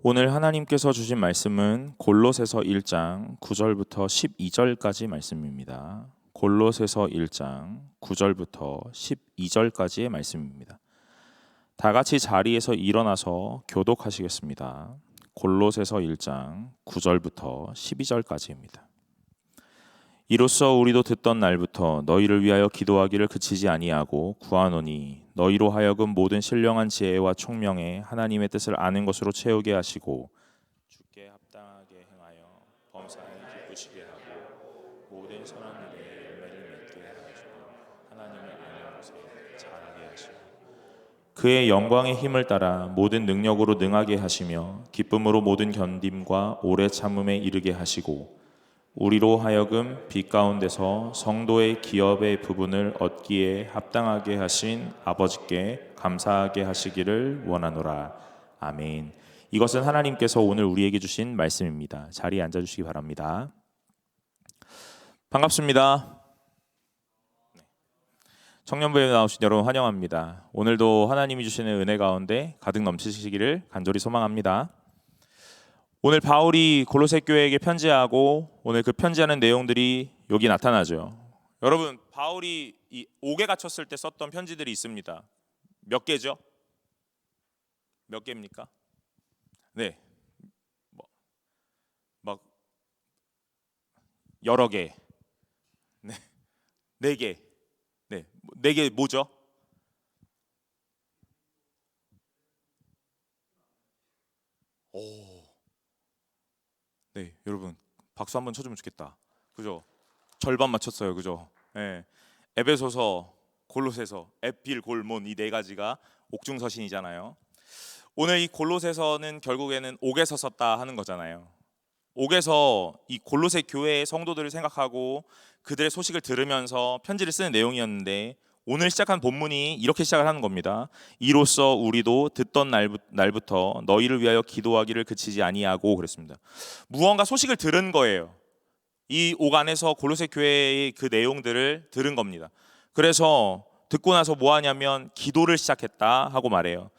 오늘 하나님께서 주신 말씀은 골로새서 1장 9절부터 12절까지 말씀입니다. 골로새서 1장 9절부터 12절까지의 말씀입니다. 다 같이 자리에서 일어나서 교독하시겠습니다. 골로새서 1장 9절부터 12절까지입니다. 이로써 우리도 듣던 날부터 너희를 위하여 기도하기를 그치지 아니하고 구하노니 너희로 하여금 모든 신령한 지혜와 총명에 하나님의 뜻을 아는 것으로 채우게 하시고 주께 합당하게 행하여 범사에 기쁘시게 하고 모든 선한 일에 열매를 맺게 하시고 하나님을 아는 것에 자라게 하시고 그의 영광의 힘을 따라 모든 능력으로 능하게 하시며 기쁨으로 모든 견딤과 오래 참음에 이르게 하시고 우리로 하여금 빛 가운데서 성도의 기업의 부분을 얻기에 합당하게 하신 아버지께 감사하게 하시기를 원하노라. 아멘. 이것은 하나님께서 오늘 우리에게 주신 말씀입니다. 자리에 앉아주시기 바랍니다. 반갑습니다. 청년부에 나오신 여러분 환영합니다. 오늘도 하나님이 주시는 은혜 가운데 가득 넘치시기를 간절히 소망합니다. 오늘 바울이 골로새 교회에게 편지하고 오늘 그 편지하는 내용들이 여기 나타나죠. 여러분, 바울이 이 옥에 갇혔을 때 썼던 편지들이 있습니다. 몇 개죠? 몇 개입니까? 네, 막 여러 개. 네, 네 개. 네, 네 개 뭐죠? 오. 네, 여러분 박수 한번 쳐주면 좋겠다. 그죠? 절반 맞췄어요. 그죠? 네. 에베소서, 골로새서, 에필, 골몬 이 네 가지가 옥중서신이잖아요. 오늘 이 골로새서는 결국에는 옥에서 썼다 하는 거잖아요. 옥에서 이 골로새 교회의 성도들을 생각하고 그들의 소식을 들으면서 편지를 쓰는 내용이었는데 오늘 시작한 본문이 이렇게 시작을 하는 겁니다. 이로써 우리도 듣던 날부터 너희를 위하여 기도하기를 그치지 아니하고 그랬습니다. 무언가 소식을 들은 거예요. 이 옥 안에서 골로새 교회의 그 내용들을 들은 겁니다. 그래서 듣고 나서 뭐 하냐면 기도를 시작했다 하고 말해요.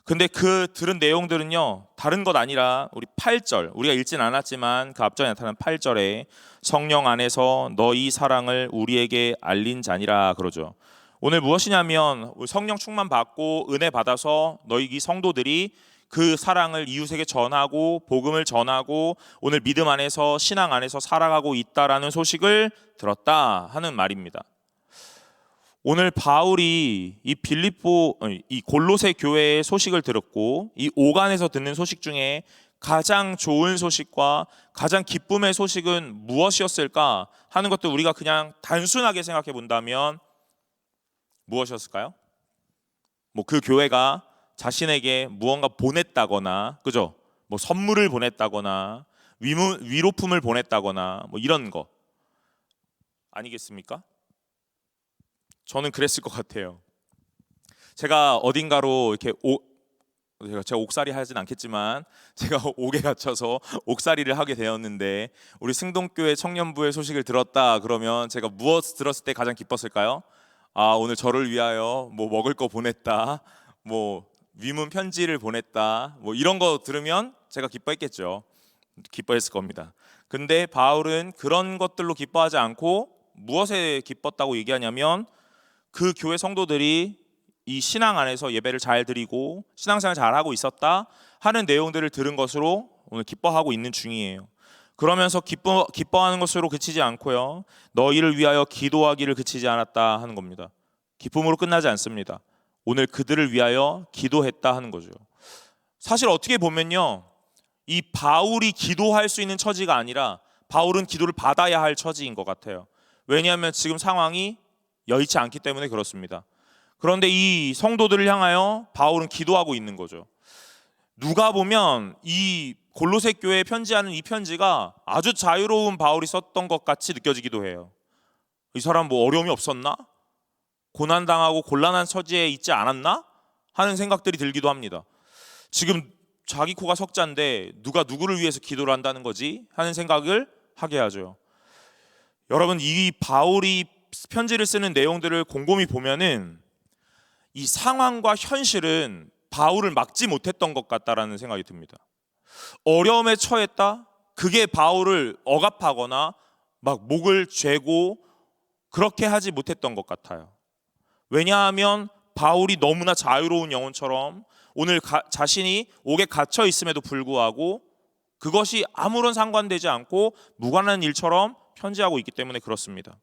근데 그 들은 내용들은요 다른 것 아니라 우리 8절 우리가 읽진 않았지만 그 앞전에 나타난 8절에 성령 안에서 너희 사랑을 우리에게 알린 자니라 그러죠. 오늘 무엇이냐면 성령 충만 받고 은혜 받아서 너희 이 성도들이 그 사랑을 이웃에게 전하고 복음을 전하고 오늘 믿음 안에서 신앙 안에서 살아가고 있다라는 소식을 들었다 하는 말입니다. 오늘 바울이 이 골로새 교회의 소식을 들었고 이 옥안에서 듣는 소식 중에 가장 좋은 소식과 가장 기쁨의 소식은 무엇이었을까 하는 것도 우리가 그냥 단순하게 생각해 본다면 무엇이었을까요? 뭐 그 교회가 자신에게 무언가 보냈다거나, 그죠? 뭐 선물을 보냈다거나, 위로품을 보냈다거나, 뭐 이런 거 아니겠습니까? 저는 그랬을 것 같아요. 제가 어딘가로 이렇게 제가 옥살이 하진 않겠지만 제가 옥에 갇혀서 옥살이를 하게 되었는데 우리 승동교회 청년부의 소식을 들었다 그러면 제가 무엇 들었을 때 가장 기뻤을까요? 아, 오늘 저를 위하여 뭐 먹을 거 보냈다, 뭐 위문 편지를 보냈다, 뭐 이런 거 들으면 제가 기뻐했겠죠. 기뻐했을 겁니다. 근데 바울은 그런 것들로 기뻐하지 않고 무엇에 기뻤다고 얘기하냐면 그 교회 성도들이 이 신앙 안에서 예배를 잘 드리고 신앙생활 잘하고 있었다 하는 내용들을 들은 것으로 오늘 기뻐하고 있는 중이에요. 그러면서 기뻐하는 것으로 그치지 않고요, 너희를 위하여 기도하기를 그치지 않았다 하는 겁니다. 기쁨으로 끝나지 않습니다. 오늘 그들을 위하여 기도했다 하는 거죠. 사실 어떻게 보면요, 이 바울이 기도할 수 있는 처지가 아니라 바울은 기도를 받아야 할 처지인 것 같아요. 왜냐하면 지금 상황이 여의치 않기 때문에 그렇습니다. 그런데 이 성도들을 향하여 바울은 기도하고 있는 거죠. 누가 보면 이 골로새 교회에 편지하는 이 편지가 아주 자유로운 바울이 썼던 것 같이 느껴지기도 해요. 이 사람 뭐 어려움이 없었나? 고난당하고 곤란한 처지에 있지 않았나? 하는 생각들이 들기도 합니다. 지금 자기 코가 석자인데 누가 누구를 위해서 기도를 한다는 거지? 하는 생각을 하게 하죠. 여러분, 이 바울이 편지를 쓰는 내용들을 곰곰이 보면은 이 상황과 현실은 바울을 막지 못했던 것 같다라는 생각이 듭니다. 어려움에 처했다? 그게 바울을 억압하거나 막 목을 죄고 그렇게 하지 못했던 것 같아요. 왜냐하면 바울이 너무나 자유로운 영혼처럼 오늘 자신이 옥에 갇혀 있음에도 불구하고 그것이 아무런 상관되지 않고 무관한 일처럼 편지하고 있기 때문에 그렇습니다.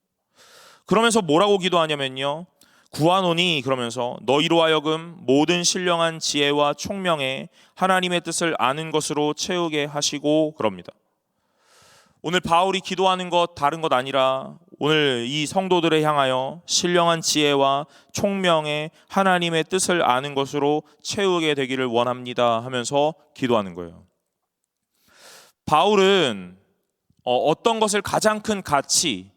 그러면서 뭐라고 기도하냐면요, 구하노니 그러면서 너희로 하여금 모든 신령한 지혜와 총명에 하나님의 뜻을 아는 것으로 채우게 하시고 그럽니다. 오늘 바울이 기도하는 것 다른 것 아니라 오늘 이 성도들을 향하여 신령한 지혜와 총명에 하나님의 뜻을 아는 것으로 채우게 되기를 원합니다 하면서 기도하는 거예요. 바울은 어떤 것을 가장 큰 가치,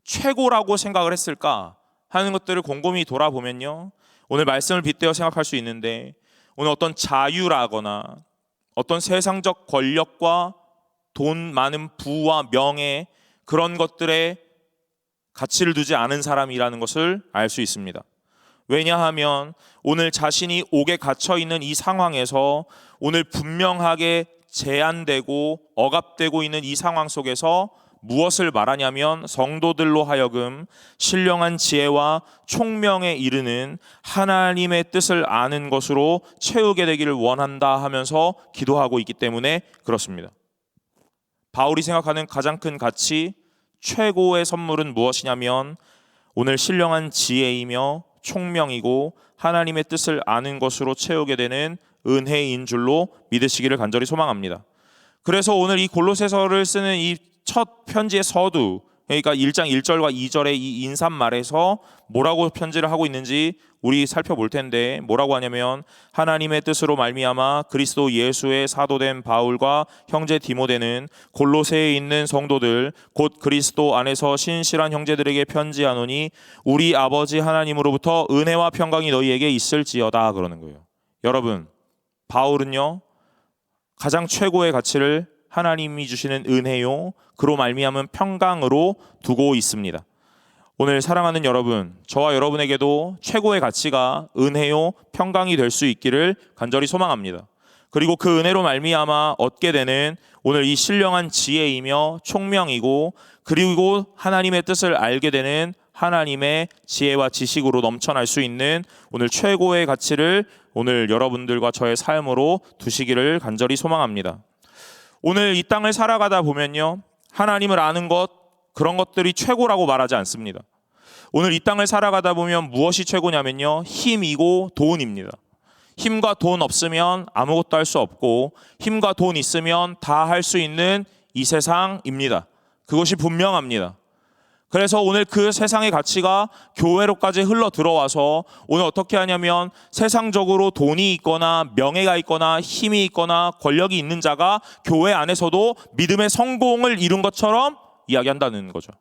최고라고 생각을 했을까 하는 것들을 곰곰이 돌아보면요, 오늘 말씀을 빗대어 생각할 수 있는데, 오늘 어떤 자유라거나 어떤 세상적 권력과 돈 많은 부와 명예, 그런 것들에 가치를 두지 않은 사람이라는 것을 알 수 있습니다. 왜냐하면 오늘 자신이 옥에 갇혀 있는 이 상황에서 오늘 분명하게 제한되고 억압되고 있는 이 상황 속에서 무엇을 말하냐면 성도들로 하여금 신령한 지혜와 총명에 이르는 하나님의 뜻을 아는 것으로 채우게 되기를 원한다 하면서 기도하고 있기 때문에 그렇습니다. 바울이 생각하는 가장 큰 가치, 최고의 선물은 무엇이냐면 오늘 신령한 지혜이며 총명이고 하나님의 뜻을 아는 것으로 채우게 되는 은혜인 줄로 믿으시기를 간절히 소망합니다. 그래서 오늘 이 골로새서를 쓰는 이 첫 편지의 서두, 그러니까 1장 1절과 2절의 이 인사말에서 뭐라고 편지를 하고 있는지 우리 살펴볼 텐데, 뭐라고 하냐면 하나님의 뜻으로 말미암아 그리스도 예수의 사도된 바울과 형제 디모데는 골로새에 있는 성도들 곧 그리스도 안에서 신실한 형제들에게 편지하노니 우리 아버지 하나님으로부터 은혜와 평강이 너희에게 있을지어다 그러는 거예요. 여러분, 바울은요 가장 최고의 가치를 하나님이 주시는 은혜요 그로 말미암은 평강으로 두고 있습니다. 오늘 사랑하는 여러분, 저와 여러분에게도 최고의 가치가 은혜요 평강이 될 수 있기를 간절히 소망합니다. 그리고 그 은혜로 말미암아 얻게 되는 오늘 이 신령한 지혜이며 총명이고 그리고 하나님의 뜻을 알게 되는 하나님의 지혜와 지식으로 넘쳐날 수 있는 오늘 최고의 가치를 오늘 여러분들과 저의 삶으로 두시기를 간절히 소망합니다. 오늘 이 땅을 살아가다 보면요, 하나님을 아는 것, 그런 것들이 최고라고 말하지 않습니다. 오늘 이 땅을 살아가다 보면 무엇이 최고냐면요, 힘이고 돈입니다. 힘과 돈 없으면 아무것도 할 수 없고 힘과 돈 있으면 다 할 수 있는 이 세상입니다. 그것이 분명합니다. 그래서 오늘 그 세상의 가치가 교회로까지 흘러 들어와서 오늘 어떻게 하냐면 세상적으로 돈이 있거나 명예가 있거나 힘이 있거나 권력이 있는 자가 교회 안에서도 믿음의 성공을 이룬 것처럼 이야기한다는 거죠.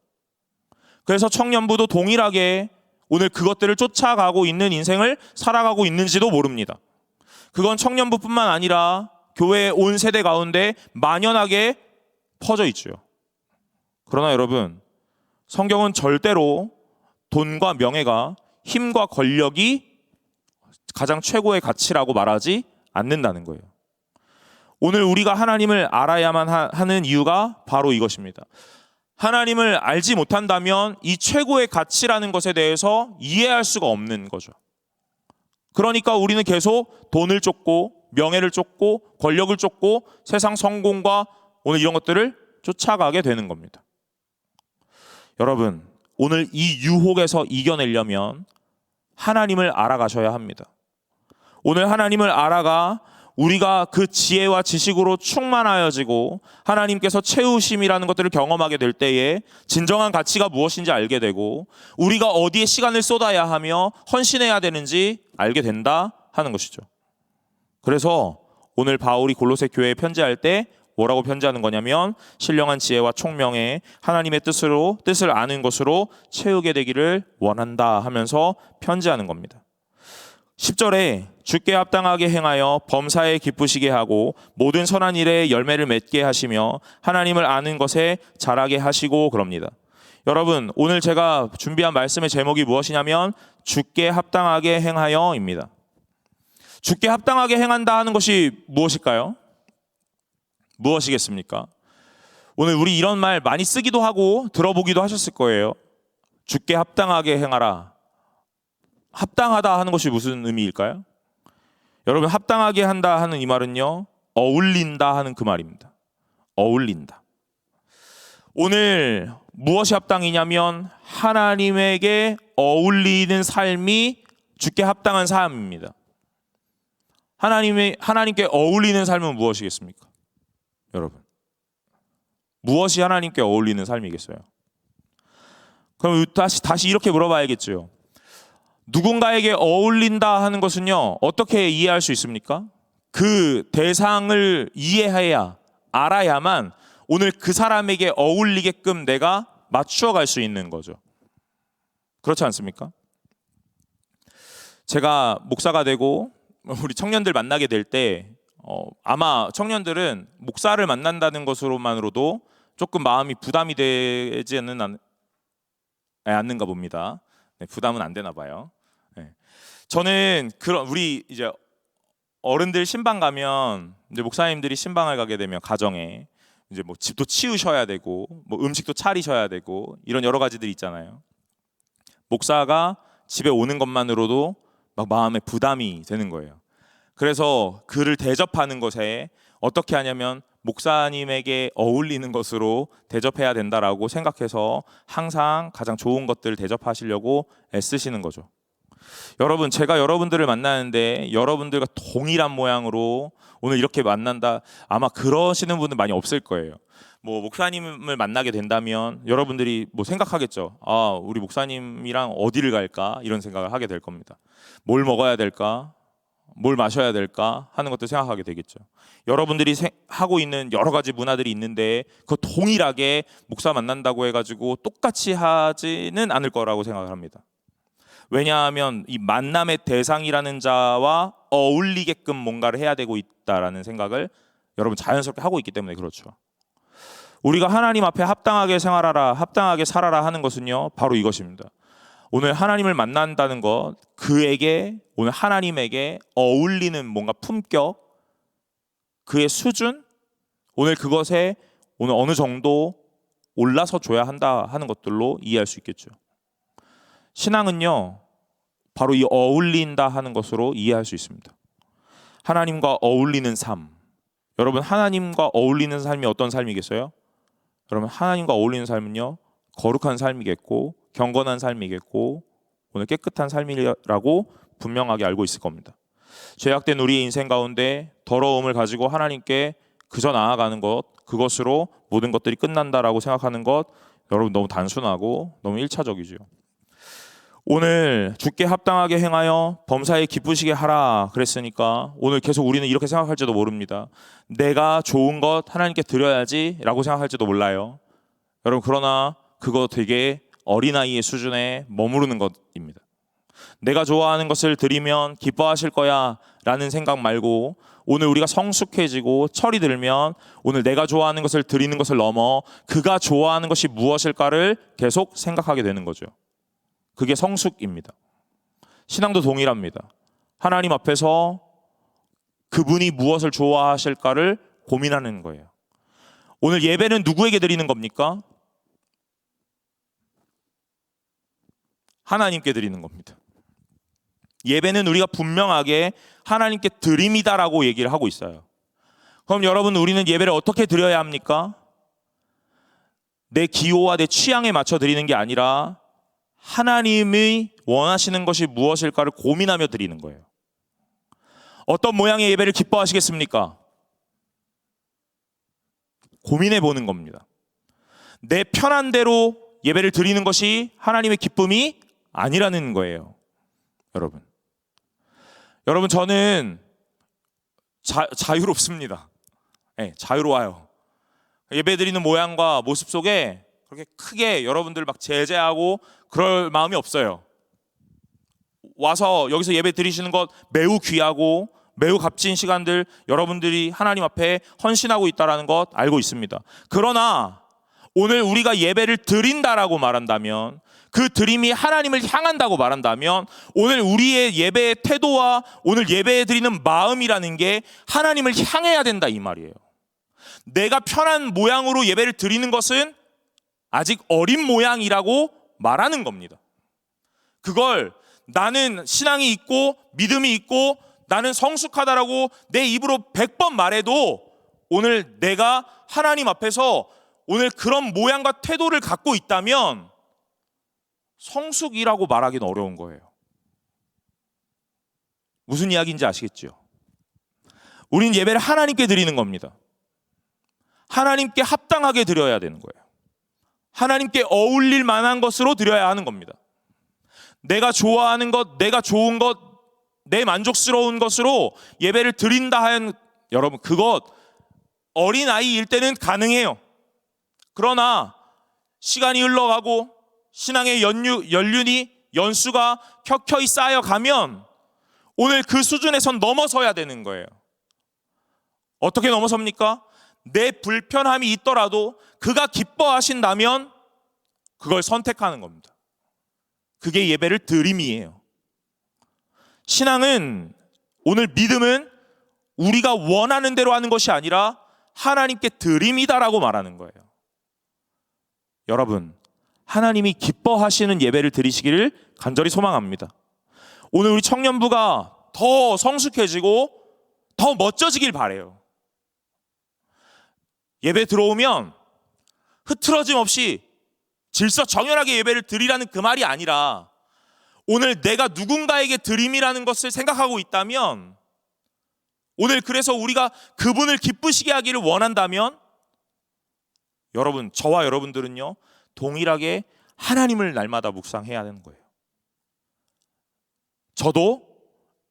그래서 청년부도 동일하게 오늘 그것들을 쫓아가고 있는 인생을 살아가고 있는지도 모릅니다. 그건 청년부뿐만 아니라 교회의 온 세대 가운데 만연하게 퍼져 있죠. 그러나 여러분, 성경은 절대로 돈과 명예가, 힘과 권력이 가장 최고의 가치라고 말하지 않는다는 거예요. 오늘 우리가 하나님을 알아야만 하는 이유가 바로 이것입니다. 하나님을 알지 못한다면 이 최고의 가치라는 것에 대해서 이해할 수가 없는 거죠. 그러니까 우리는 계속 돈을 쫓고 명예를 쫓고 권력을 쫓고 세상 성공과 오늘 이런 것들을 쫓아가게 되는 겁니다. 여러분, 오늘 이 유혹에서 이겨내려면 하나님을 알아가셔야 합니다. 오늘 하나님을 알아가 우리가 그 지혜와 지식으로 충만하여지고 하나님께서 채우심이라는 것들을 경험하게 될 때에 진정한 가치가 무엇인지 알게 되고 우리가 어디에 시간을 쏟아야 하며 헌신해야 되는지 알게 된다 하는 것이죠. 그래서 오늘 바울이 골로새 교회에 편지할 때 뭐라고 편지하는 거냐면 신령한 지혜와 총명에 하나님의 뜻을 아는 것으로 채우게 되기를 원한다 하면서 편지하는 겁니다. 10절에 주께 합당하게 행하여 범사에 기쁘시게 하고 모든 선한 일에 열매를 맺게 하시며 하나님을 아는 것에 자라게 하시고 그럽니다. 여러분, 오늘 제가 준비한 말씀의 제목이 무엇이냐면 주께 합당하게 행하여입니다. 주께 합당하게 행한다 하는 것이 무엇일까요? 무엇이겠습니까? 오늘 우리 이런 말 많이 쓰기도 하고 들어보기도 하셨을 거예요. 주께 합당하게 행하라. 합당하다 하는 것이 무슨 의미일까요? 여러분, 합당하게 한다 하는 이 말은요, 어울린다 하는 그 말입니다. 어울린다. 오늘 무엇이 합당이냐면 하나님에게 어울리는 삶이 주께 합당한 삶입니다. 하나님께 어울리는 삶은 무엇이겠습니까? 여러분, 무엇이 하나님께 어울리는 삶이겠어요? 그럼 다시 이렇게 물어봐야겠죠. 누군가에게 어울린다 하는 것은요, 어떻게 이해할 수 있습니까? 그 대상을 이해해야, 알아야만 오늘 그 사람에게 어울리게끔 내가 맞추어 갈 수 있는 거죠. 그렇지 않습니까? 제가 목사가 되고 우리 청년들 만나게 될 때 아마 청년들은 목사를 만난다는 것으로만으로도 조금 마음이 부담이 되지는 않는가 봅니다. 네, 부담은 안 되나 봐요. 네. 저는 우리 이제 어른들 신방 가면 이제 목사님들이 신방을 가게 되면 가정에 이제 뭐 집도 치우셔야 되고 뭐 음식도 차리셔야 되고 이런 여러 가지들이 있잖아요. 목사가 집에 오는 것만으로도 막 마음에 부담이 되는 거예요. 그래서 그를 대접하는 것에 어떻게 하냐면 목사님에게 어울리는 것으로 대접해야 된다라고 생각해서 항상 가장 좋은 것들을 대접하시려고 애쓰시는 거죠. 여러분, 제가 여러분들을 만나는데 여러분들과 동일한 모양으로 오늘 이렇게 만난다, 아마 그러시는 분은 많이 없을 거예요. 뭐 목사님을 만나게 된다면 여러분들이 뭐 생각하겠죠. 아, 우리 목사님이랑 어디를 갈까? 이런 생각을 하게 될 겁니다. 뭘 먹어야 될까? 뭘 마셔야 될까 하는 것도 생각하게 되겠죠. 여러분들이 하고 있는 여러 가지 문화들이 있는데 그 동일하게 목사 만난다고 해가지고 똑같이 하지는 않을 거라고 생각을 합니다. 왜냐하면 이 만남의 대상이라는 자와 어울리게끔 뭔가를 해야 되고 있다라는 생각을 여러분 자연스럽게 하고 있기 때문에 그렇죠. 우리가 하나님 앞에 합당하게 생활하라, 합당하게 살아라 하는 것은요, 바로 이것입니다. 오늘 하나님을 만난다는 것, 그에게 오늘 하나님에게 어울리는 뭔가 품격, 그의 수준, 오늘 그것에 오늘 어느 정도 올라서 줘야 한다 하는 것들로 이해할 수 있겠죠. 신앙은요, 바로 이 어울린다 하는 것으로 이해할 수 있습니다. 하나님과 어울리는 삶. 여러분, 하나님과 어울리는 삶이 어떤 삶이겠어요? 여러분, 하나님과 어울리는 삶은요, 거룩한 삶이겠고 경건한 삶이겠고 오늘 깨끗한 삶이라고 분명하게 알고 있을 겁니다. 죄악된 우리의 인생 가운데 더러움을 가지고 하나님께 그저 나아가는 것, 그것으로 모든 것들이 끝난다라고 생각하는 것, 여러분 너무 단순하고 너무 1차적이죠. 오늘 주께 합당하게 행하여 범사에 기쁘시게 하라 그랬으니까 오늘 계속 우리는 이렇게 생각할지도 모릅니다. 내가 좋은 것 하나님께 드려야지 라고 생각할지도 몰라요. 여러분, 그러나 그거 되게 어린아이의 수준에 머무르는 것입니다. 내가 좋아하는 것을 드리면 기뻐하실 거야 라는 생각 말고 오늘 우리가 성숙해지고 철이 들면 오늘 내가 좋아하는 것을 드리는 것을 넘어 그가 좋아하는 것이 무엇일까를 계속 생각하게 되는 거죠. 그게 성숙입니다. 신앙도 동일합니다. 하나님 앞에서 그분이 무엇을 좋아하실까를 고민하는 거예요. 오늘 예배는 누구에게 드리는 겁니까? 하나님께 드리는 겁니다. 예배는 우리가 분명하게 하나님께 드림이다라고 얘기를 하고 있어요. 그럼 여러분, 우리는 예배를 어떻게 드려야 합니까? 내 기호와 내 취향에 맞춰 드리는 게 아니라 하나님이 원하시는 것이 무엇일까를 고민하며 드리는 거예요. 어떤 모양의 예배를 기뻐하시겠습니까? 고민해 보는 겁니다. 내 편한 대로 예배를 드리는 것이 하나님의 기쁨이 아니라는 거예요. 여러분 저는 자유롭습니다. 네, 자유로워요. 예배 드리는 모양과 모습 속에 그렇게 크게 여러분들 막 제재하고 그럴 마음이 없어요. 와서 여기서 예배 드리시는 것 매우 귀하고 매우 값진 시간들 여러분들이 하나님 앞에 헌신하고 있다는 것 알고 있습니다. 그러나 오늘 우리가 예배를 드린다라고 말한다면, 그 드림이 하나님을 향한다고 말한다면 오늘 우리의 예배의 태도와 오늘 예배 드리는 마음이라는 게 하나님을 향해야 된다 이 말이에요. 내가 편한 모양으로 예배를 드리는 것은 아직 어린 모양이라고 말하는 겁니다. 그걸 나는 신앙이 있고 믿음이 있고 나는 성숙하다라고 내 입으로 100번 말해도 오늘 내가 하나님 앞에서 오늘 그런 모양과 태도를 갖고 있다면 성숙이라고 말하기는 어려운 거예요. 무슨 이야기인지 아시겠죠? 우린 예배를 하나님께 드리는 겁니다. 하나님께 합당하게 드려야 되는 거예요. 하나님께 어울릴 만한 것으로 드려야 하는 겁니다. 내가 좋아하는 것, 내가 좋은 것, 내 만족스러운 것으로 예배를 드린다 하는 여러분, 그것 어린아이일 때는 가능해요. 그러나 시간이 흘러가고 신앙의 연수가 켜켜이 쌓여가면 오늘 그 수준에선 넘어서야 되는 거예요. 어떻게 넘어섭니까? 내 불편함이 있더라도 그가 기뻐하신다면 그걸 선택하는 겁니다. 그게 예배를 드림이에요. 신앙은, 오늘 믿음은 우리가 원하는 대로 하는 것이 아니라 하나님께 드림이다라고 말하는 거예요. 여러분, 하나님이 기뻐하시는 예배를 드리시기를 간절히 소망합니다. 오늘 우리 청년부가 더 성숙해지고 더 멋져지길 바라요. 예배 들어오면 흐트러짐 없이 질서정연하게 예배를 드리라는 그 말이 아니라 오늘 내가 누군가에게 드림이라는 것을 생각하고 있다면, 오늘 그래서 우리가 그분을 기쁘시게 하기를 원한다면 여러분, 저와 여러분들은요 동일하게 하나님을 날마다 묵상해야 하는 거예요. 저도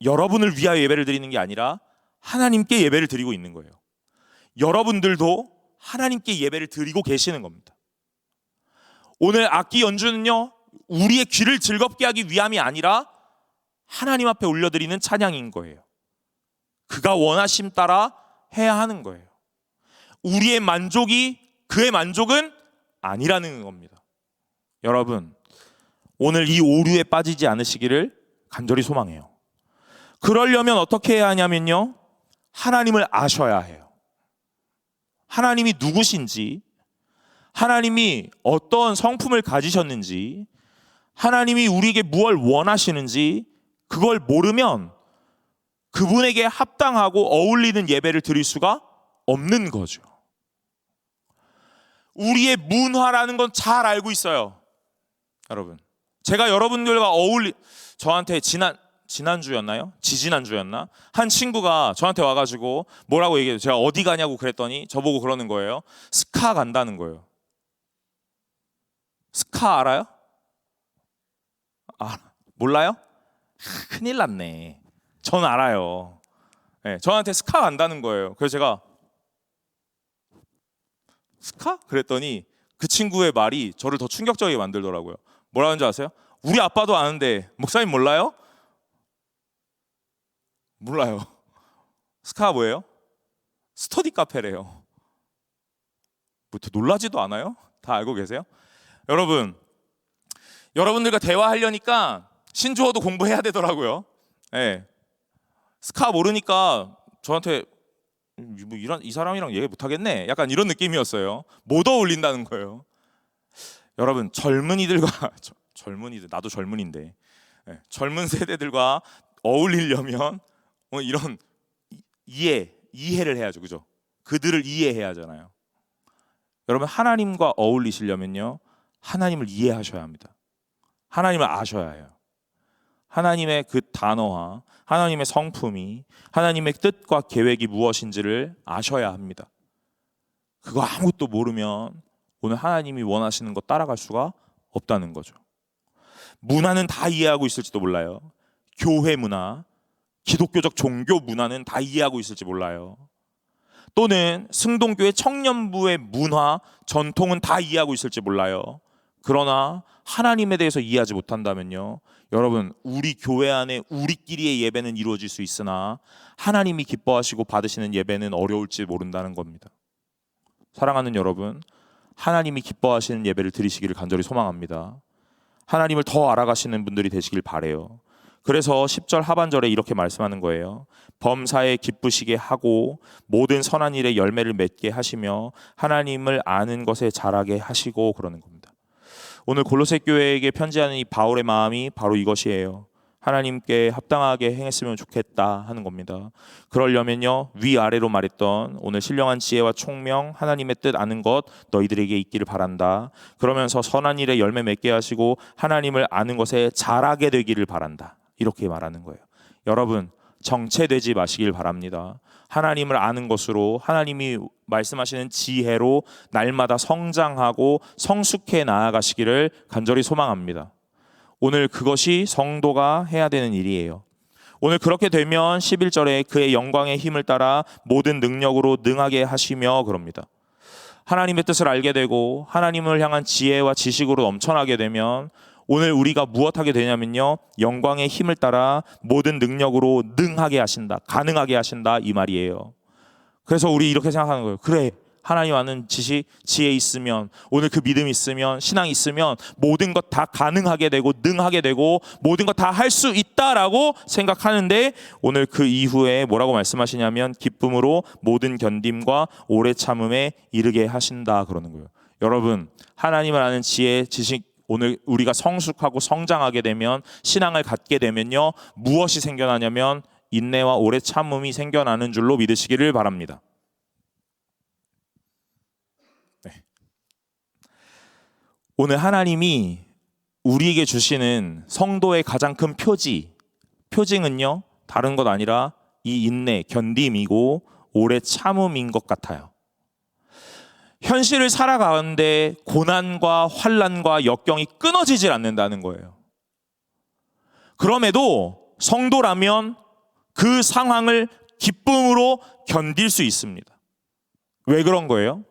여러분을 위하여 예배를 드리는 게 아니라 하나님께 예배를 드리고 있는 거예요. 여러분들도 하나님께 예배를 드리고 계시는 겁니다. 오늘 악기 연주는요 우리의 귀를 즐겁게 하기 위함이 아니라 하나님 앞에 올려드리는 찬양인 거예요. 그가 원하심 따라 해야 하는 거예요. 우리의 만족이 그의 만족은 아니라는 겁니다. 여러분, 오늘 이 오류에 빠지지 않으시기를 간절히 소망해요. 그러려면 어떻게 해야 하냐면요, 하나님을 아셔야 해요. 하나님이 누구신지, 하나님이 어떤 성품을 가지셨는지, 하나님이 우리에게 무엇을 원하시는지 그걸 모르면 그분에게 합당하고 어울리는 예배를 드릴 수가 없는 거죠. 우리의 문화라는 건 잘 알고 있어요. 여러분, 제가 여러분들과 저한테 지난주였나요? 지지난주였나? 한 친구가 저한테 와가지고 뭐라고 얘기해요. 제가 어디 가냐고 그랬더니 저보고 그러는 거예요. 스카 간다는 거예요. 스카 알아요? 몰라요? 큰일 났네. 전 알아요. 네, 저한테 스카 간다는 거예요. 그래서 제가 스카? 그랬더니 그 친구의 말이 저를 더 충격적이게 만들더라고요. 뭐라는 줄 아세요? 우리 아빠도 아는데 목사님 몰라요? 몰라요. 스카가 뭐예요? 스터디 카페래요. 뭐 놀라지도 않아요? 다 알고 계세요? 여러분, 여러분들과 대화하려니까 신조어도 공부해야 되더라고요. 네. 스카 모르니까 저한테 뭐 이 사람이랑 얘기 못하겠네, 약간 이런 느낌이었어요. 못 어울린다는 거예요. 여러분, 젊은이들과 젊은이들, 나도 젊은인데, 네, 젊은 세대들과 어울리려면 이런 이해를 해야죠, 그죠? 그들을 이해해야 하잖아요. 여러분, 하나님과 어울리시려면요 하나님을 이해하셔야 합니다. 하나님을 아셔야 해요. 하나님의 그 단어와 하나님의 성품이, 하나님의 뜻과 계획이 무엇인지를 아셔야 합니다. 그거 아무것도 모르면 오늘 하나님이 원하시는 거 따라갈 수가 없다는 거죠. 문화는 다 이해하고 있을지도 몰라요. 교회 문화, 기독교적 종교 문화는 다 이해하고 있을지 몰라요. 또는 승동교회 청년부의 문화, 전통은 다 이해하고 있을지 몰라요. 그러나 하나님에 대해서 이해하지 못한다면요, 여러분, 우리 교회 안에 우리끼리의 예배는 이루어질 수 있으나 하나님이 기뻐하시고 받으시는 예배는 어려울지 모른다는 겁니다. 사랑하는 여러분, 하나님이 기뻐하시는 예배를 드리시기를 간절히 소망합니다. 하나님을 더 알아가시는 분들이 되시길 바라요. 그래서 10절 하반절에 이렇게 말씀하는 거예요. 범사에 기쁘시게 하고 모든 선한 일에 열매를 맺게 하시며 하나님을 아는 것에 자라게 하시고, 그러는 겁니다. 오늘 골로새 교회에게 편지하는 이 바울의 마음이 바로 이것이에요. 하나님께 합당하게 행했으면 좋겠다 하는 겁니다. 그러려면요, 위아래로 말했던 오늘 신령한 지혜와 총명, 하나님의 뜻 아는 것 너희들에게 있기를 바란다. 그러면서 선한 일에 열매 맺게 하시고 하나님을 아는 것에 자라게 되기를 바란다. 이렇게 말하는 거예요. 여러분, 정체되지 마시길 바랍니다. 하나님을 아는 것으로, 하나님이 말씀하시는 지혜로 날마다 성장하고 성숙해 나아가시기를 간절히 소망합니다. 오늘 그것이 성도가 해야 되는 일이에요. 오늘 그렇게 되면 11절에 그의 영광의 힘을 따라 모든 능력으로 능하게 하시며, 그럽니다. 하나님의 뜻을 알게 되고 하나님을 향한 지혜와 지식으로 넘쳐나게 되면 오늘 우리가 무엇하게 되냐면요, 영광의 힘을 따라 모든 능력으로 능하게 하신다, 가능하게 하신다, 이 말이에요. 그래서 우리 이렇게 생각하는 거예요. 그래, 하나님 아는 지식, 지혜 있으면, 오늘 그 믿음이 있으면, 신앙이 있으면 모든 것 다 가능하게 되고 능하게 되고 모든 것 다 할 수 있다라고 생각하는데, 오늘 그 이후에 뭐라고 말씀하시냐면 기쁨으로 모든 견딤과 오래 참음에 이르게 하신다, 그러는 거예요. 여러분, 하나님을 아는 지혜, 지식, 오늘 우리가 성숙하고 성장하게 되면, 신앙을 갖게 되면요, 무엇이 생겨나냐면 인내와 오래 참음이 생겨나는 줄로 믿으시기를 바랍니다. 오늘 하나님이 우리에게 주시는 성도의 가장 큰 표징은요, 다른 것 아니라 이 인내, 견딤이고 오래 참음인 것 같아요. 현실을 살아가는데 고난과 환난과 역경이 끊어지질 않는다는 거예요. 그럼에도 성도라면 그 상황을 기쁨으로 견딜 수 있습니다. 왜 그런 거예요?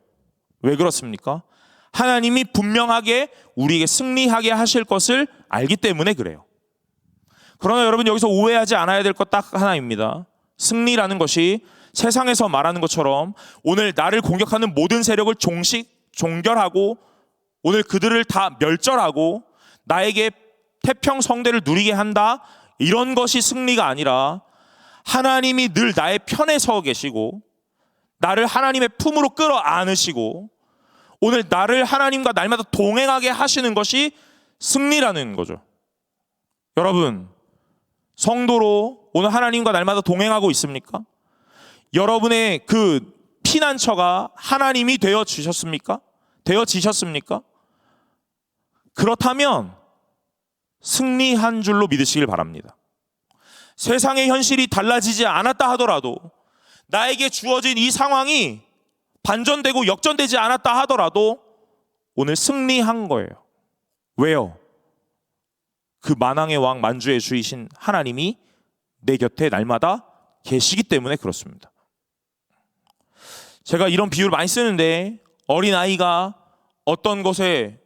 왜 그렇습니까? 하나님이 분명하게 우리에게 승리하게 하실 것을 알기 때문에 그래요. 그러나 여러분, 여기서 오해하지 않아야 될 것 딱 하나입니다. 승리라는 것이 세상에서 말하는 것처럼 오늘 나를 공격하는 모든 세력을 종결하고 오늘 그들을 다 멸절하고 나에게 태평성대를 누리게 한다, 이런 것이 승리가 아니라 하나님이 늘 나의 편에 서 계시고 나를 하나님의 품으로 끌어안으시고 오늘 나를 하나님과 날마다 동행하게 하시는 것이 승리라는 거죠. 여러분, 성도로 오늘 하나님과 날마다 동행하고 있습니까? 여러분의 그 피난처가 하나님이 되어 주셨습니까? 되어지셨습니까? 그렇다면 승리한 줄로 믿으시길 바랍니다. 세상의 현실이 달라지지 않았다 하더라도, 나에게 주어진 이 상황이 반전되고 역전되지 않았다 하더라도 오늘 승리한 거예요. 왜요? 그 만왕의 왕, 만주의 주이신 하나님이 내 곁에 날마다 계시기 때문에 그렇습니다. 제가 이런 비유를 많이 쓰는데, 어린아이가 어떤 곳에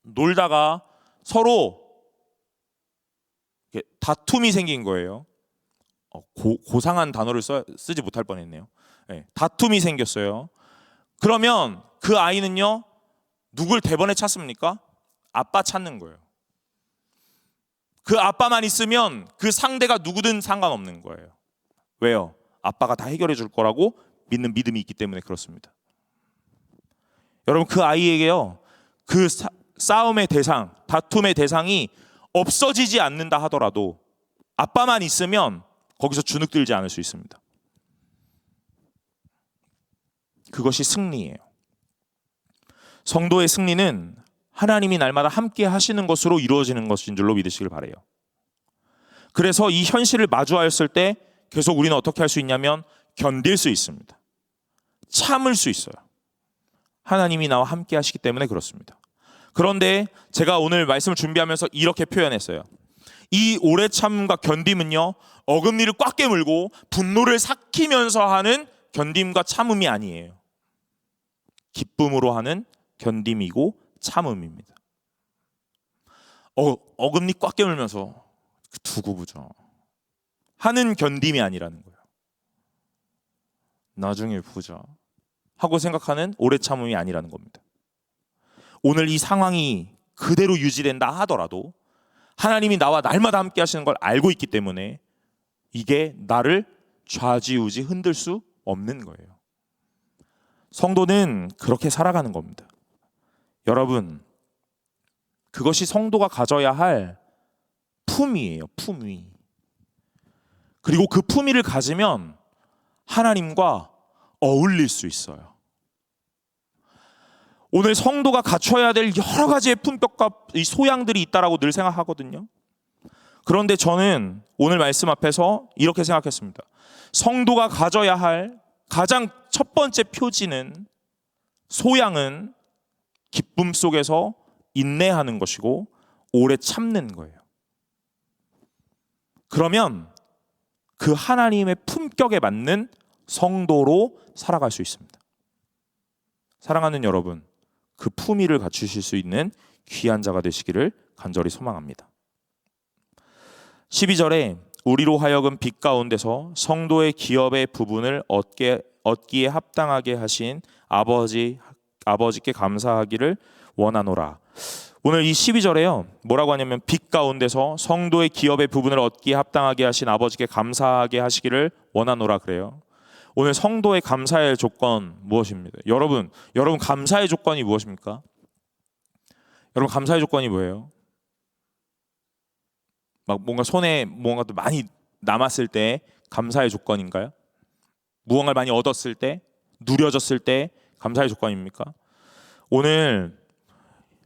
놀다가 서로 다툼이 생긴 거예요. 고상한 단어를 쓰지 못할 뻔했네요. 네, 다툼이 생겼어요. 그러면 그 아이는요, 누굴 대번에 찾습니까? 아빠 찾는 거예요. 그 아빠만 있으면 그 상대가 누구든 상관없는 거예요. 왜요? 아빠가 다 해결해 줄 거라고 믿는 믿음이 있기 때문에 그렇습니다. 여러분, 그 아이에게요, 그 싸움의 대상, 다툼의 대상이 없어지지 않는다 하더라도 아빠만 있으면 거기서 주눅들지 않을 수 있습니다. 그것이 승리예요. 성도의 승리는 하나님이 날마다 함께 하시는 것으로 이루어지는 것인 줄로 믿으시길 바라요. 그래서 이 현실을 마주하였을 때 계속 우리는 어떻게 할 수 있냐면 견딜 수 있습니다. 참을 수 있어요. 하나님이 나와 함께 하시기 때문에 그렇습니다. 그런데 제가 오늘 말씀을 준비하면서 이렇게 표현했어요. 이 오래 참음과 견딤은요, 어금니를 꽉 깨물고 분노를 삭히면서 하는 견딤과 참음이 아니에요. 기쁨으로 하는 견딤이고 참음입니다. 어금니 꽉 깨물면서 두고 보죠 하는 견딤이 아니라는 거예요. 나중에 보자 하고 생각하는 오래 참음이 아니라는 겁니다. 오늘 이 상황이 그대로 유지된다 하더라도 하나님이 나와 날마다 함께 하시는 걸 알고 있기 때문에 이게 나를 좌지우지 흔들 수 없는 거예요. 성도는 그렇게 살아가는 겁니다. 여러분, 그것이 성도가 가져야 할 품위예요. 품위. 그리고 그 품위를 가지면 하나님과 어울릴 수 있어요. 오늘 성도가 갖춰야 될 여러 가지의 품격과 이 소양들이 있다라고 늘 생각하거든요. 그런데 저는 오늘 말씀 앞에서 이렇게 생각했습니다. 성도가 가져야 할 가장 첫 번째 표지는, 소양은 기쁨 속에서 인내하는 것이고 오래 참는 거예요. 그러면 그 하나님의 품격에 맞는 성도로 살아갈 수 있습니다. 사랑하는 여러분, 그 품위를 갖추실 수 있는 귀한 자가 되시기를 간절히 소망합니다. 12절에 우리로 하여금 빛 가운데서 성도의 기업의 부분을 얻기에 합당하게 하신 아버지께 감사하기를 원하노라. 오늘 이 12절에요. 뭐라고 하냐면 빛 가운데서 성도의 기업의 부분을 얻기에 합당하게 하신 아버지께 감사하게 하시기를 원하노라 그래요. 오늘 성도의 감사의 조건 무엇입니다? 여러분 감사의 조건이 무엇입니까? 여러분 감사의 조건이 뭐예요? 막 뭔가 손에 무언가 많이 남았을 때 감사의 조건인가요? 무언가를 많이 얻었을 때, 누려졌을 때 감사의 조건입니까? 오늘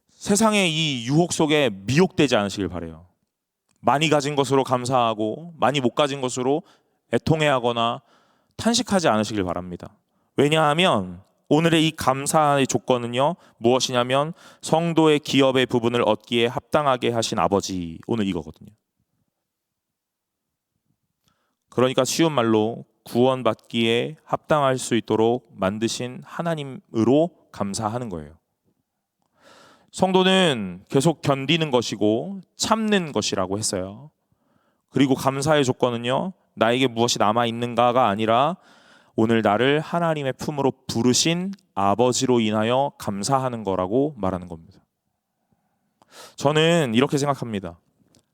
세상의 이 유혹 속에 미혹되지 않으시길 바라요. 많이 가진 것으로 감사하고 많이 못 가진 것으로 애통해하거나 탄식하지 않으시길 바랍니다. 왜냐하면 오늘의 이 감사의 조건은요, 무엇이냐면 성도의 기업의 부분을 얻기에 합당하게 하신 아버지, 오늘 이거거든요. 그러니까 쉬운 말로 구원받기에 합당할 수 있도록 만드신 하나님으로 감사하는 거예요. 성도는 계속 견디는 것이고 참는 것이라고 했어요. 그리고 감사의 조건은요, 나에게 무엇이 남아있는가가 아니라 오늘 나를 하나님의 품으로 부르신 아버지로 인하여 감사하는 거라고 말하는 겁니다. 저는 이렇게 생각합니다.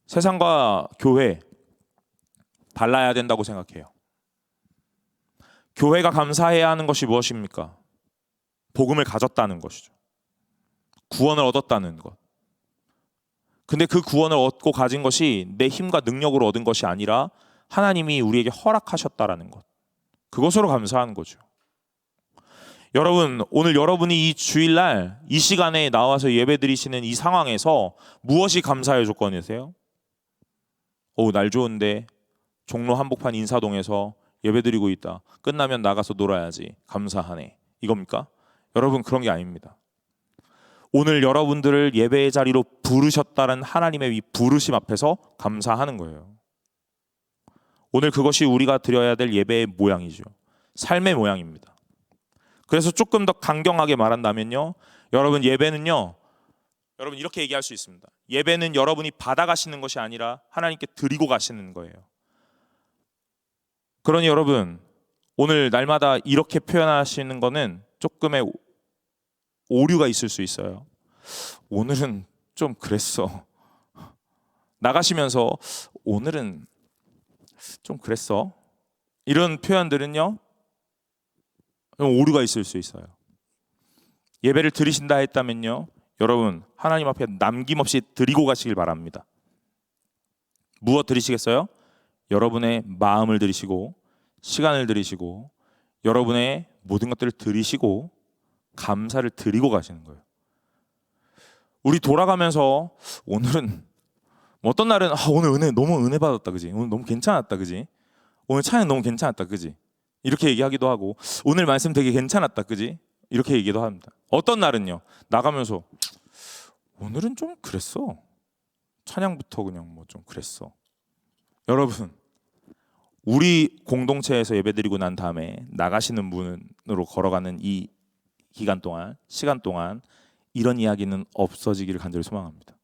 세상과 교회 달라야 된다고 생각해요. 교회가 감사해야 하는 것이 무엇입니까? 복음을 가졌다는 것이죠. 구원을 얻었다는 것. 근데 그 구원을 얻고 가진 것이 내 힘과 능력으로 얻은 것이 아니라 하나님이 우리에게 허락하셨다라는 것. 그것으로 감사하는 거죠. 여러분, 오늘 여러분이 이 주일날 이 시간에 나와서 예배드리시는 이 상황에서 무엇이 감사의 조건이세요? 날 좋은데 종로 한복판 인사동에서 예배드리고 있다. 끝나면 나가서 놀아야지. 감사하네. 이겁니까? 여러분, 그런 게 아닙니다. 오늘 여러분들을 예배의 자리로 부르셨다는 하나님의 이 부르심 앞에서 감사하는 거예요. 오늘 그것이 우리가 드려야 될 예배의 모양이죠. 삶의 모양입니다. 그래서 조금 더 강경하게 말한다면요, 여러분 예배는요, 여러분 이렇게 얘기할 수 있습니다. 예배는 여러분이 받아가시는 것이 아니라 하나님께 드리고 가시는 거예요. 그러니 여러분, 오늘 날마다 이렇게 표현하시는 거는 조금의 오류가 있을 수 있어요. 오늘은 좀 그랬어. 나가시면서 오늘은 좀 그랬어. 이런 표현들은요, 오류가 있을 수 있어요. 예배를 드리신다 했다면요, 여러분 하나님 앞에 남김없이 드리고 가시길 바랍니다. 무엇 드리시겠어요? 여러분의 마음을 드리시고 시간을 드리시고 여러분의 모든 것들을 드리시고 감사를 드리고 가시는 거예요. 우리 돌아가면서 오늘은 어떤 날은 오늘 너무 은혜 받았다, 그지? 오늘 너무 괜찮았다, 그지? 오늘 찬양 너무 괜찮았다, 그지? 이렇게 얘기하기도 하고 오늘 말씀 되게 괜찮았다, 그지? 이렇게 얘기도 합니다. 어떤 날은요, 나가면서 오늘은 좀 그랬어. 찬양부터 그냥 뭐 좀 그랬어. 여러분, 우리 공동체에서 예배드리고 난 다음에 나가시는 문으로 걸어가는 이 기간 동안, 시간 동안 이런 이야기는 없어지기를 간절히 소망합니다.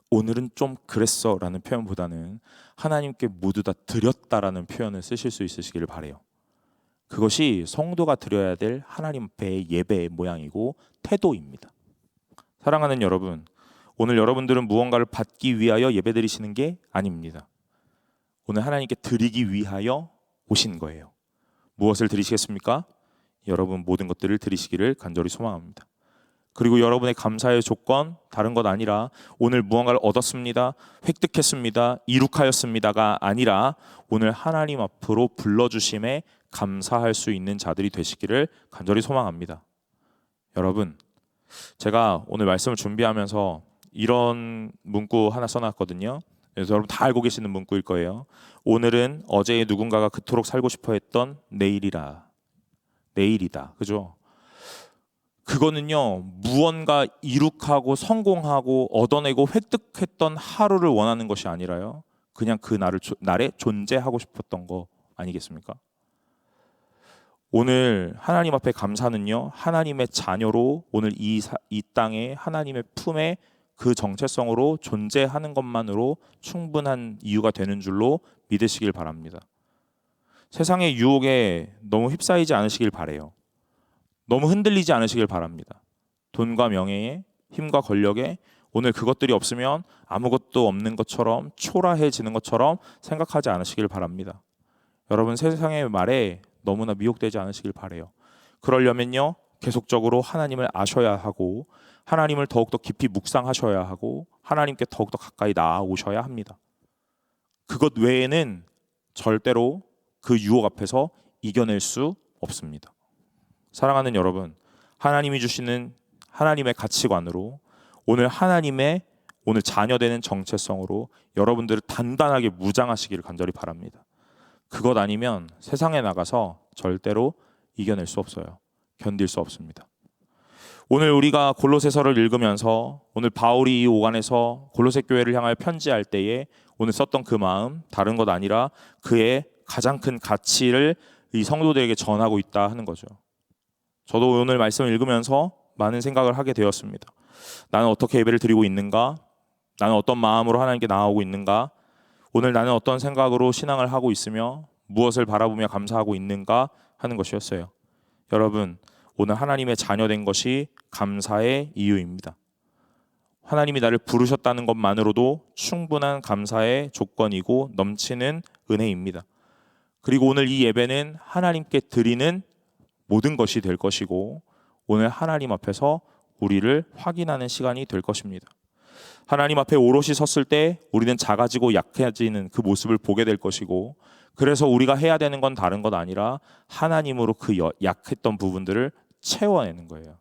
오늘은 좀 그랬어 라는 표현보다는 하나님께 모두 다 드렸다라는 표현을 쓰실 수 있으시기를 바라요. 그것이 성도가 드려야 될 하나님 앞의 예배의 모양이고 태도입니다. 사랑하는 여러분, 오늘 여러분들은 무언가를 받기 위하여 예배드리시는 게 아닙니다. 오늘 하나님께 드리기 위하여 오신 거예요. 무엇을 드리시겠습니까? 여러분 모든 것들을 드리시기를 간절히 소망합니다. 그리고 여러분의 감사의 조건 다른 것 아니라 오늘 무언가를 얻었습니다, 획득했습니다, 이룩하였습니다가 아니라 오늘 하나님 앞으로 불러주심에 감사할 수 있는 자들이 되시기를 간절히 소망합니다. 여러분, 제가 오늘 말씀을 준비하면서 이런 문구 하나 써놨거든요. 그래서 여러분 다 알고 계시는 문구일 거예요. 오늘은 어제의 누군가가 그토록 살고 싶어 했던 내일이다. 그죠? 그거는요, 무언가 이룩하고 성공하고 얻어내고 획득했던 하루를 원하는 것이 아니라요, 그냥 그 날에 존재하고 싶었던 거 아니겠습니까? 오늘 하나님 앞에 감사는요, 하나님의 자녀로 오늘 이 땅에 하나님의 품에 그 정체성으로 존재하는 것만으로 충분한 이유가 되는 줄로 믿으시길 바랍니다. 세상의 유혹에 너무 휩싸이지 않으시길 바래요. 너무 흔들리지 않으시길 바랍니다. 돈과 명예에, 힘과 권력에 오늘 그것들이 없으면 아무것도 없는 것처럼 초라해지는 것처럼 생각하지 않으시길 바랍니다. 여러분, 세상의 말에 너무나 미혹되지 않으시길 바래요. 그러려면요, 계속적으로 하나님을 아셔야 하고 하나님을 더욱더 깊이 묵상하셔야 하고 하나님께 더욱더 가까이 나아오셔야 합니다. 그것 외에는 절대로 그 유혹 앞에서 이겨낼 수 없습니다. 사랑하는 여러분, 하나님이 주시는 하나님의 가치관으로 오늘 하나님의 오늘 자녀되는 정체성으로 여러분들을 단단하게 무장하시기를 간절히 바랍니다. 그것 아니면 세상에 나가서 절대로 이겨낼 수 없어요. 견딜 수 없습니다. 오늘 우리가 골로새서를 읽으면서 오늘 바울이 이 오간에서 골로새 교회를 향하여 편지할 때에 오늘 썼던 그 마음 다른 것 아니라 그의 가장 큰 가치를 이 성도들에게 전하고 있다 하는 거죠. 저도 오늘 말씀을 읽으면서 많은 생각을 하게 되었습니다. 나는 어떻게 예배를 드리고 있는가? 나는 어떤 마음으로 하나님께 나아오고 있는가? 오늘 나는 어떤 생각으로 신앙을 하고 있으며 무엇을 바라보며 감사하고 있는가 하는 것이었어요. 여러분, 오늘 하나님의 자녀된 것이 감사의 이유입니다. 하나님이 나를 부르셨다는 것만으로도 충분한 감사의 조건이고 넘치는 은혜입니다. 그리고 오늘 이 예배는 하나님께 드리는 모든 것이 될 것이고 오늘 하나님 앞에서 우리를 확인하는 시간이 될 것입니다. 하나님 앞에 오롯이 섰을 때 우리는 작아지고 약해지는 그 모습을 보게 될 것이고 그래서 우리가 해야 되는 건 다른 것 아니라 하나님으로 그 약했던 부분들을 채워내는 거예요.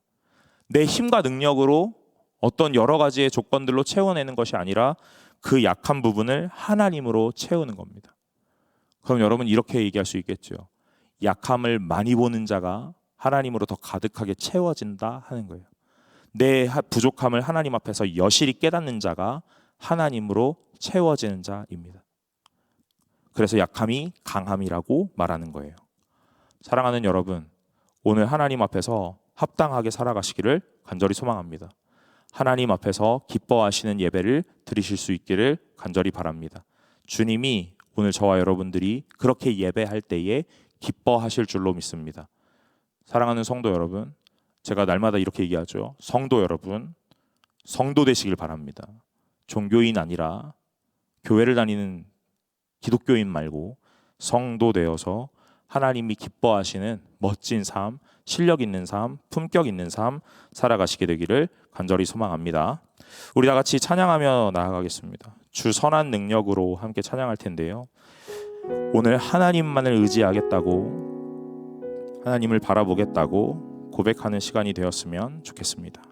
내 힘과 능력으로 어떤 여러 가지의 조건들로 채워내는 것이 아니라 그 약한 부분을 하나님으로 채우는 겁니다. 그럼 여러분 이렇게 얘기할 수 있겠죠. 약함을 많이 보는 자가 하나님으로 더 가득하게 채워진다 하는 거예요. 내 부족함을 하나님 앞에서 여실히 깨닫는 자가 하나님으로 채워지는 자입니다. 그래서 약함이 강함이라고 말하는 거예요. 사랑하는 여러분, 오늘 하나님 앞에서 합당하게 살아가시기를 간절히 소망합니다. 하나님 앞에서 기뻐하시는 예배를 드리실 수 있기를 간절히 바랍니다. 주님이 오늘 저와 여러분들이 그렇게 예배할 때에 기뻐하실 줄로 믿습니다. 사랑하는 성도 여러분, 제가 날마다 이렇게 얘기하죠. 성도 여러분, 성도 되시길 바랍니다. 종교인 아니라 교회를 다니는 기독교인 말고 성도 되어서 하나님이 기뻐하시는 멋진 삶, 실력 있는 삶, 품격 있는 삶 살아가시게 되기를 간절히 소망합니다. 우리 다 같이 찬양하며 나아가겠습니다. 주 선한 능력으로 함께 찬양할 텐데요. 오늘 하나님만을 의지하겠다고, 하나님을 바라보겠다고 고백하는 시간이 되었으면 좋겠습니다.